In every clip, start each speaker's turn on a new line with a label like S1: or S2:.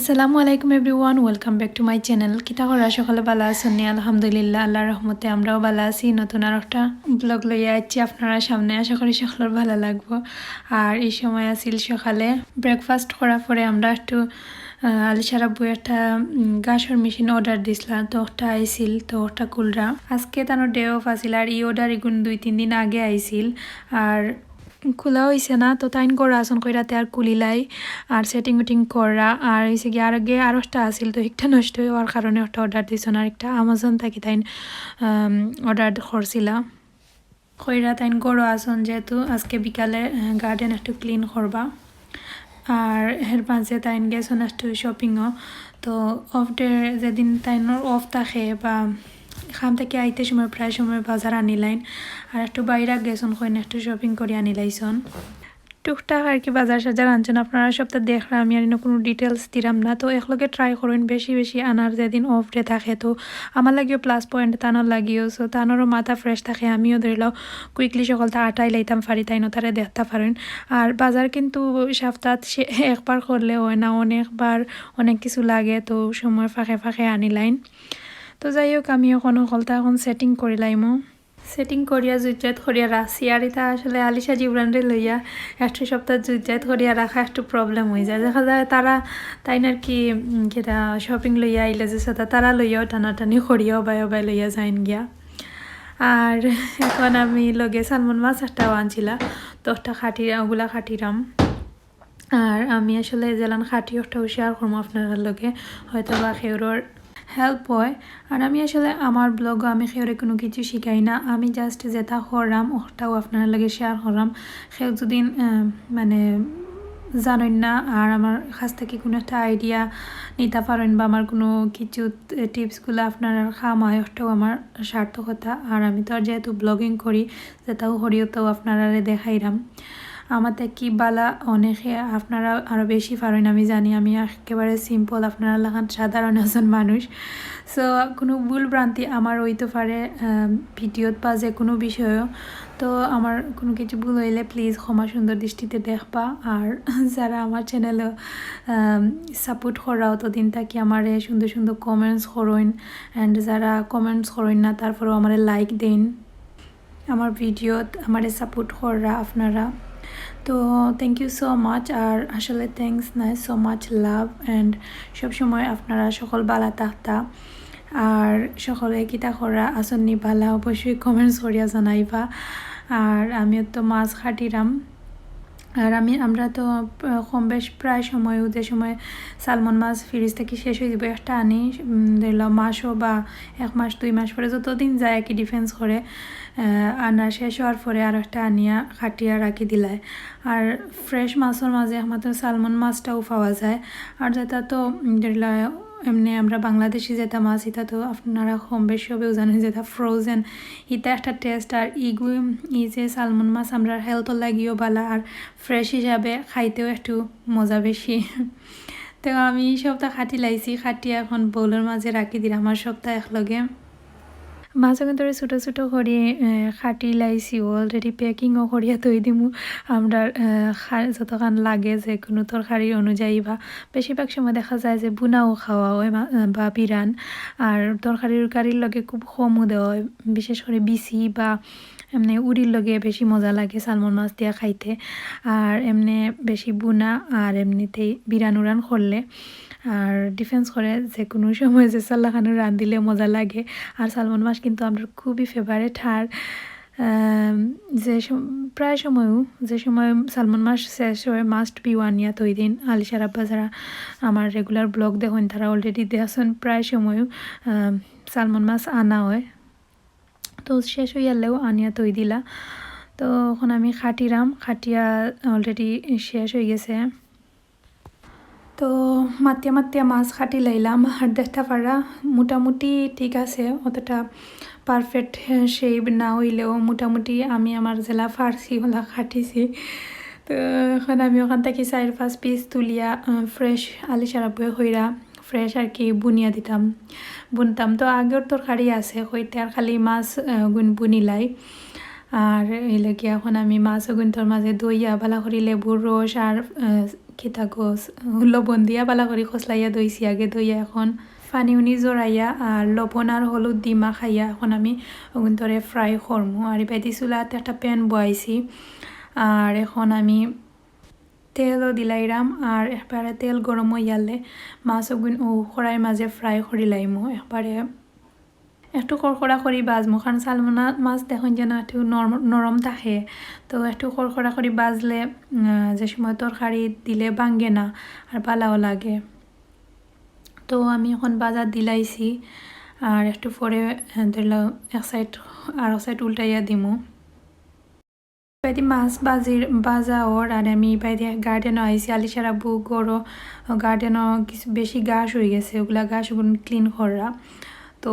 S1: আসসালামু আলাইকুম everyone, welcome back to my channel. কিতা করা সকালে ভালো আছেন? আলহামদুলিল্লাহ, আল্লাহর রহমতে আমরাও ভালো আছি। নতুন আর একটা ব্লগ লইয়া আছি আপনারা সামনে। আশা করি সকলের ভালো লাগবো। আর এই সময় আসিল সকালে ব্রেকফাস্ট করার পরে আমরা একটু আলিশার আব্বু একটা গাছের মেশিন অর্ডার দিছিলাম, তো ওটা আইছিল, তো ওটা কুলরা আজকে তার ডে অফ আসিল। আর এই অর্ডার এগুন 2-3 দিন আগে আইছিল আর খোলা হয়েছে না, তো তাইন করা আসন কইরাতে আর কুলিলাই আর সেটিং উটিং করা। আর হয়েছে কি আর আগে আরও একটা আসিল, তো একটা নষ্ট হওয়ার কারণে ওটা অর্ডার দিয়েছেন। আর একটা আমাজন থাকি তাইন অর্ডার করছিলাম কইরা তাইন গড় আসন, যেহেতু আজকে বিকালে গার্ডেন একটু ক্লিন করবা। আর এর মাঝে তাইন গেছেন একটু শপিংও। তো অফ ডে যেদিন তাইনোর অফ থাকে বা খাম থেকে আইতে সময় প্রায় সময় বাজার আনিলাইন আর একটু বাইরে গেছেন কইন একটু শপিং করে আনিলাইছন। টুকটাক আর কি বাজার সাজার আনছেন আপনারা সপ্তাহ দেখরা, আমি আর কোনো ডিটেলস দিলাম না। তো একলগে ট্রাই করুন বেশি বেশি আনার যেদিন অফ ডে থাকে, তো আমার লাগিও প্লাস পয়েন্ট তানোর লাগিও, সো তানোরও মাথা ফ্রেশ থাকে। আমিও ধরিলাও কুইকলি সকালটা আটাই লাইতাম পারি, তাইনো তারা দেখতে পারেন। আর বাজার কিন্তু সপ্তাহ একবার করলে হয় না, অনেকবার অনেক কিছু লাগে, তো সময় ফাঁকে ফাঁকে আনিলাইন। তো যাই হোক আমি এখন সকলটা এখন সেটিং করিলাইমো। সেটিং করিয়া জুইজাত করিয়া রাখছি। আর এটা আসলে আলিশা জিব্রানরে লইয়া একটু সপ্তাহ জুইজাত করিয়া রাখা একটু প্রবলেম হয়ে যায়। দেখা যায় তারা তাই আর কি যেটা শপিং লইয়া আইলে যে সাথে তারা লইয়াও টানাটানি করিয়াও বাই লইয়া যাইন গিয়া। আর এখন আমি লগে সালমন মাছ একটাও আনছিলাম, তো একটা ওগুলা খাটিরাম। আর আমি আসলে জেলান খাটি ওটাও শেয়ার করবো আপনার লগে, হয়তো বা খেউরোর হেল্প হয়। আর আমি আসলে আমার ব্লগও আমি খেউরে কোনো কিছু শিখাই না, আমি জাস্ট যেটা করাম ওটাও আপনার লগে শেয়ার করাম। সেও যদি মানে জানেন না আর আমার কাছ থেকে কোনো একটা আইডিয়া নিতে পারেন বা আমার কোনো কিছু টিপসগুলো আপনার খাম হয়, ওটাও আমার সার্থকতা। আর আমি তো আর যেহেতু ব্লগিং করি যেটাও হরিওটাও আপনারা দেখাইলাম। আমাদের কি বালা অনেকে আপনারা আরও বেশি পারেন আমি জানি, আমি একেবারে সিম্পল, আপনারা লাগান সাধারণ একজন মানুষ। সো কোনো ভুল ভ্রান্তি আমার হইতে পারে ভিডিওত বা যে কোনো বিষয়েও, তো আমার কোনো কিছু ভুল হইলে প্লিজ ক্ষমা সুন্দর দৃষ্টিতে দেখবা। আর যারা আমার চ্যানেলে সাপোর্ট করা অতদিন থাকি আমার সুন্দর সুন্দর কমেন্টস করইন, অ্যান্ড যারা কমেন্টস করইন না তারপরেও আমার লাইক দিন, আমার ভিডিওত আমার সাপোর্ট করা আপনারা। তো থ্যাংক ইউ সো মাচ। আর আসলে থ্যাংকস নাই, সো মাচ লাভ, অ্যান্ড সবসময় আপনারা সকল বালা থাকতা আর সকলে কিতা করা আসন্নি বালা অবশ্যই কমেন্টস করিয়া জানাইবা। আর আমিও তো মাছ খাটিরাম। আর আমরা তো কম বেশ প্রায় সময়ও যে সময় সালমন মাছ ফ্রিজ থেকে শেষ হয়ে যাবে একটা আনি, ধরলাম মাসও বা 1 মাস 2 মাস পরে যতদিন যায় কি ডিফেন্স করে আনা শেষ হওয়ার পরে আর একটা আনিয়া খাটিয়া রাখি দিলায়। আর ফ্রেশ মাছের মাঝে একমাত্র সালমন মাছটাও পাওয়া যায়। আর যেটা তো ধরলা এমনি আমরা বাংলাদেশি যেটা মাছ এটা তো আপনারা কম বেশি সবেও জানেন যেটা ফ্রোজেন, এটা একটা টেস্ট। আর এই যে সালমন মাছ আমরা হেলথর লাগিও ভালো আর ফ্রেশ হিসাবে খাইতেও একটু মজা বেশি। তো আমি সপ্তাহ খাটি লাইছি, খাটিয়া এখন বোলের মাঝে রাখি দিলাম আমার সপ্তাহ একলগে। মাছও কিন্তু ছোটো ছোটো করি খাটি লাইছি, অলরেডি প্যাকিংও করিয়া তৈ দিমু আমরা যতক্ষণ লাগে যে কোনো তরকারি অনুযায়ী। বা বেশিরভাগ সময় দেখা যায় যে বুনাও খাওয়া হয় বা বিরান, আর তরকারির লগে খুব কমও দেওয়া হয়, বিশেষ করে বিসি বা এমনি উড়ির লগে বেশি মজা লাগে সালমন মাছ দিয়া খাইতে। আর এমনি বেশি বুনা আর এমনিতেই বিরান উড়ান করলে আর ডিফেন্স করে যে কোনো সময় যে সাল্লা খানো রাঁধিলে মজা লাগে। আর সালমন মাছ কিন্তু আমার খুবই ফেভারিট। আর প্রায় সময়ও যে সময় সালমন মাছ শেষ হয় মাস্ট বি ওয়ান ইয়াত ওই দিন আলিশার আব্বা যারা আমার রেগুলার ব্লগ দেখেন তারা অলরেডি দেখছেন প্রায় সময়ও সালমন মাছ আনা হয়, তো শেষ হইয়ালেও আনিয়া তৈ দিলা। তো এখন আমি খাটিয়া অলরেডি শেষ হয়ে গেছে। তো মাতিয়া মাছ খাটি লাইলাম আর দেখতে পারা মোটামুটি ঠিক আছে, অতটা পারফেক্ট শেপ না হইলেও মোটামুটি আমি আমার জেলা ফার্সি হলা খাটিছি। তো এখন আমি ওখান থেকে 4-5 পিস তুলিয়া ফ্রেশ আলিশার আব্বুয়ে হইরা ফ্রেশ আর কি বুনতাম। তো আগের তরকারি আছে হইতে আর খালি মাছ বুনিলাই। আর এই লাগে এখন আমি মাছ গুন্তর মাঝে দইয়া ভালো করে লেবুর রস আর খিতা গোস লবণ দিয়া বালা করে খসলাইয়া দইছি আগে দইয়া এখন পানি উনি জড়াইয়া আর লবণ আর হলুদ দি মাখাইয়া এখন আমি ওগুন ধরে ফ্রাই করমু আর এবারে চুলাতে একটা প্যান বয়াইছি আর এখন আমি তেলও দিলাইরাম আর একবারে তেল গরম হইয়ালে মাছ ওগুন ও কড়াইয়ের মাঝে ফ্রাই করি লাইমু একবারে একটু কড়কড়া করি বাজমু কারণ সালমোনা মাছ দেখুন যেন একটু নরম থাকে তো একটু কড়কড়া করি বাজলে যে সময় তরকারি দিলে ভাঙ্গে না আর ভালোও লাগে তো আমি এখন বাজার দিলাইছি আর একটু পরে ধরলাম এক সাইড আর সাইড উল্টাইয়া দিমু বাইদি মাছ বাজা ওর আর আমি বাইদি গার্ডেনও আইসি আলিশার আব্বু গরো গার্ডেনও কিছু বেশি ঘাস হয়ে গেছে ওগুলা ঘাস ওগুলো ক্লিন করা তো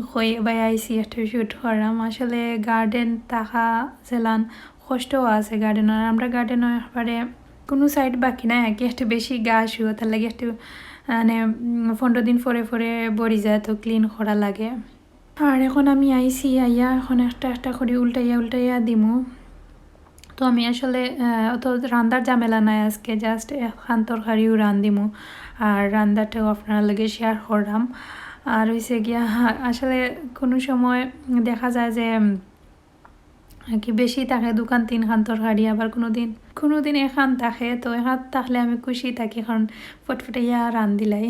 S1: হয়ে বাই আইসি একটা শুট করলাম আসলে গার্ডেন থাকা জেলান কষ্টও আছে গার্ডেনের আমরা গার্ডেনও একবারে কোনো সাইড বাকি না কি একটু বেশি ঘাস হইও তার লাগে একটু মানে 15 দিন পরে পরে বড়ি যায় তো ক্লিন করা লাগে আর এখন আমি আইসি আইয়া এখন একটা করে উল্টাইয়া দিমু তো আমি আসলে অত রান্দার ঝামেলা নাই আজকে জাস্ট এখন তরকারিও রান্দিমু আর রান্দাটাও আপনার লাগে শেয়ার করলাম আর হইছে গিয়া আসলে কোনো সময় দেখা যায় যে কি বেশি থাকে দোকান 3 খান তরকারি আবার কোনো দিন এখান থাকে তো এখান থাকলে আমি খুশি থাকি কারণ ফটফটাইয়া রান্দিলাই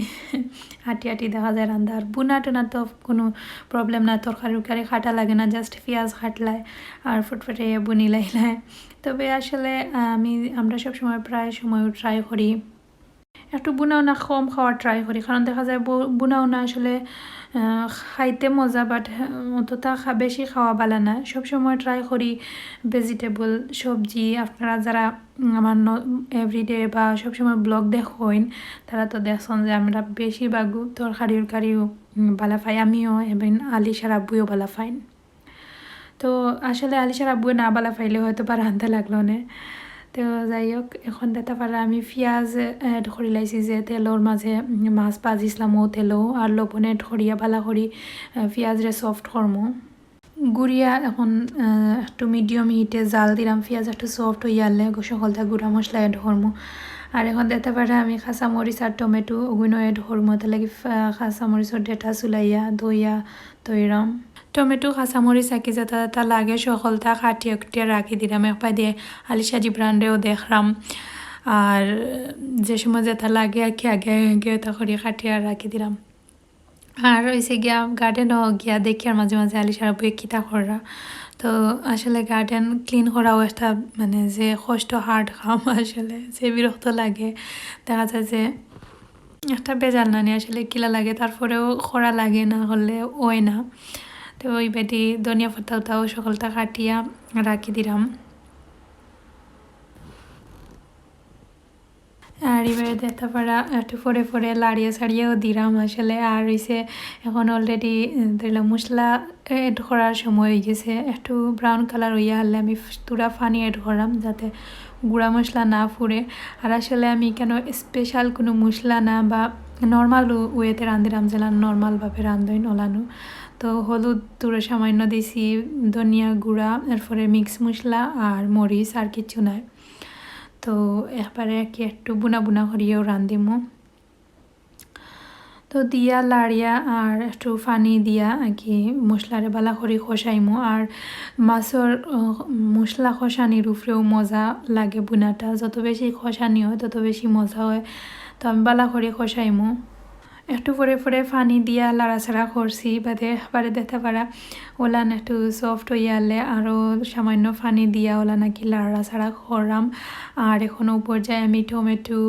S1: হাঁটি দেখা যায় রান্দা আর বুনা টুনা তো কোনো প্রবলেম না তরকারি খাটা লাগে না জাস্ট পেঁয়াজ খাটলায় আর ফটফটাইয়া বুনি লাইলায় তবে আসলে আমরা সব সময় প্রায় সময় ট্রাই করি একটু বুনাও না কম খাওয়ার ট্রাই করি কারণ দেখা যায় বুনাও না আসলে খাইতে মজা বাট অতটা বেশি খাওয়া ভালো না সবসময় ট্রাই করি ভেজিটেবল সবজি আপনারা যারা আমার এভরিডে বা সবসময় ব্লগ দেখেন তারা তো দেখছেন যে আমরা বেশিরভাগ তরকারিও ভালো পাই আমিও এবং আলিশার আব্বুও ভালো পাইন তো আসলে আলিশার আব্বু না ভালো পাইলে হয়তো বা রান্ধতে লাগলো না তো যাই হোক এখন দেখতে পারা আমি পেঁয়াজ এড করে লাইছি যে তেলর মাঝে মাছ ভাজিছিলাম ও তেলও আর লবণ এড করিয়া ভালো করি পেঁয়াজরে সফট করমো গুড়িয়া এখন একটু মিডিয়াম হিটে জাল দিলাম পেঁয়াজ একটু সফট হইয়ালে সকলটা গুঁড়া মশলা এড করমো আর এখন দেখতে পারা আমি কাঁচামরিচ আর টমেটো ওগুলো এড করমো তার লাগে কাঁচামরিচের ডেটা চুলাইয়া দইয়া তৈরাম টমেটো কাঁচামরিচ আঁকি যাতে লাগে সকলটা কাটিয়ে রাখি দিলাম একবার দিয়ে আলিশাজি ব্র্যান্ডেও দেখলাম আর যে সময় যেটা লাগে আর কি আগে তা করি কাটিয়ে রাখি দিলাম আর হয়েছে গিয়া গার্ডেনও গিয়া দেখি আর মাঝে আলিশার বই কিতা করা তো আসলে গার্ডেন ক্লিন করাও একটা মানে যে কষ্ট হার্ড কাম আসলে যে বিরক্ত লাগে দেখা যায় যে একটা বেজাল নানি আসলে কিলা লাগে তারপরেও করা লাগে না হলে ওই না তো ওই বেটি ধনিয়া পাতাও সকলটা কাটিয়া রাখি দিলাম আর এবারে দেখতে পারা একটু পরে লাড়িয়ে ছাড়িয়েও দিলাম আসলে আর হইছে এখন অলরেডি দিলাম মশলা এড করার সময় হয়ে গেছে একটু ব্রাউন কালার হইয়া হলে আমি তুরা পানি এড করলাম যাতে গুঁড়া মশলা না ফুরে আর আসলে আমি কেন স্পেশাল কোনো মশলা না বা নর্মাল ওয়েতে রাঁধিলাম যেলাম নর্মালভাবে রাঁধইন ওলানো তো হলুদ তুরে সামান্য দিছি ধনিয়া গুঁড়া এরপরে মিক্স মশলা আর মরিচ আর কিছু নাই তো একবারে কি একটু বুনা করিয়েও রাঁধিমু তো দিয়া লাড়িয়া আর একটু পানি দিয়া আর কি মশলারে বালা করে খসাইমু আর মাছের মশলা খসানির উপরেও মজা লাগে বুনাটা যত বেশি খসানি হয় তত বেশি মজা হয় তো আমি বালা করে খসাইমু একটু পরে পানি দিয়া লাড়াছাড়া করছি বাদে দেখতে পারা ওলান একটু সফট হইয়ালে আরও সামান্য পানি দিয়া ওলা নাকি লাড়াছাড়া করলাম আর এখন উপর যায় আমি টমেটো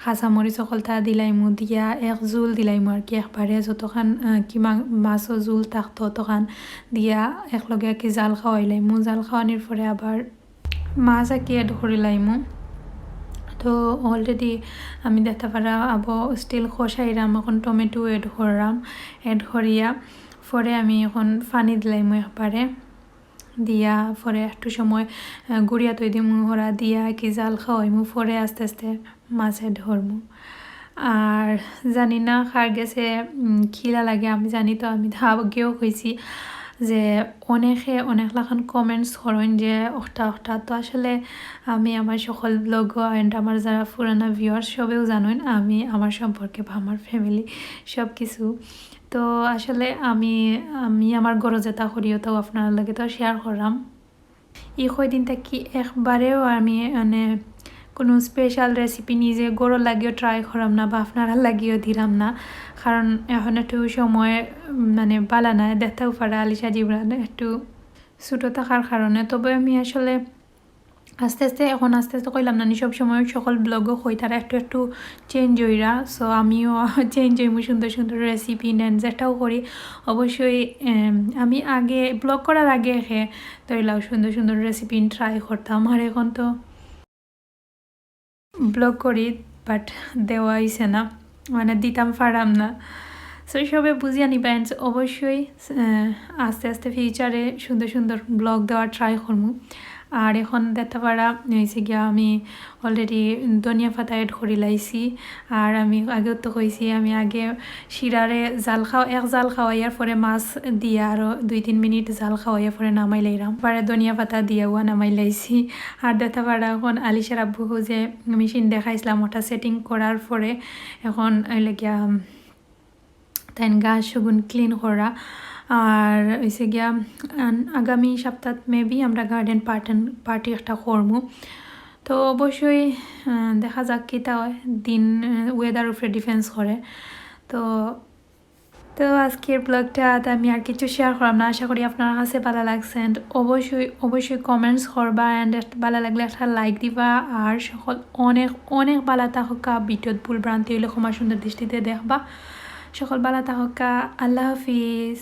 S1: কাঁচামরিচ সকলটা দিলাইমু দিয়া এক জোল দিলাইমু আর কি একবারে যতখান কি মাছও জোল থাকতো ততখান দিয়া একলগে কি জাল খাওয়াইলাইমু জাল খাওয়ানির পরে আবার মাছ আর কি এড করিলাইমু তো অলরেডি আমি দেখতে পারা আবো স্টিল খসাইরাম এখন টমেটো এড করিয়া পরে আমি এখন পানি দিলাইমু একবারে দিয়া পরে একটু সময় গুড়িয়া তৈ দিমু হরা দিয়া কি জাল খাওয়াইমু পরে আস্তে আস্তে মাছ এড করমু আর জানি না খার গেছে খিলা লাগে আমি জানি তো আমি আগেও কইছি যে অনেকে অনেক লাখান কমেন্টস করেন যে ওটা তো আসলে আমি আমার সকল ব্লগ অ্যান্ড আমার যারা পুরানা ভিউয়ার্স সবেও জানেন আমি আমার সম্পর্কে বা আমার ফ্যামিলি সব কিছু তো আসলে আমি আমি আমার গরো যেটা করিও তো আপনার লাগে তো শেয়ার করলাম এই কয়দিন থাকি একবারেও আমি মানে কোনো স্পেশাল রেসিপি নিজে গরো লাগিও ট্রাই করাম না বা আপনারা লাগিও দিলাম না কারণ এখন একটু সময় মানে বালা না দেখতেও পারা আলিশা জিবরান একটু ছোটো থাকার কারণে তবে আমি আসলে আস্তে আস্তে কইলাম না সব সময় সকল ব্লগও হই তারা একটু একটু চেঞ্জ হইরা সো আমিও চেঞ্জ হইমু সুন্দর সুন্দর রেসিপি নেন যেটাও করি অবশ্যই আমি আগে ব্লগ করার আগে ধরিলাম সুন্দর সুন্দর রেসিপি ট্রাই করতাম আর এখন তো ব্লগ করি বাট দেওয়া হয়েছে না মানে দিতাম পারাম না সো সবে বুঝিয়ে নিবেন অবশ্যই আস্তে আস্তে ফিউচারে সুন্দর সুন্দর ব্লগ দেওয়ার ট্রাই করবো আর এখন দেখতে পারা হয়েছে গিয়া আমি অলরেডি ধনিয়া পাতা এড করে লাইছি আর আমি আগেও তো কইছি আমি আগে শিরারে এক জাল খাওয়াইয়ার পরে মাছ দিয়ে আরও 2-3 মিনিট জাল খাওয়াইয়ার পরে নামাই লাইলাম পরে ধনিয়া পাতা দিয়েও নামাই লাইছি আর দেখতে পারা এখন আলিশার আব্বু যে মেশিন দেখাইছিলাম ওটা সেটিং করার পরে এখন গিয়া তাই গাছ সগুন ক্লিন করা আর হয়েছে গিয়া আগামী সপ্তাহ মেবি আমরা গার্ডেন পার্টি একটা করবো তো অবশ্যই দেখা যাক কিতা হয় দিন ওয়েদার উপরে ডিফেন্স করে তো আজকের ব্লগটা আমি আর কিছু শেয়ার করলাম না আশা করি আপনার কাছে ভালো লাগছে অ্যান্ড অবশ্যই কমেন্টস করবা অ্যান্ড ভালো লাগলে একটা লাইক দিবা আর সকল অনেক ভালো থাকা ভিডিওত ভুল ভ্রান্তি হইলে ক্ষমা সুন্দর দৃষ্টিতে দেখবা সকল ভালো থাকা আল্লাহ হাফিজ।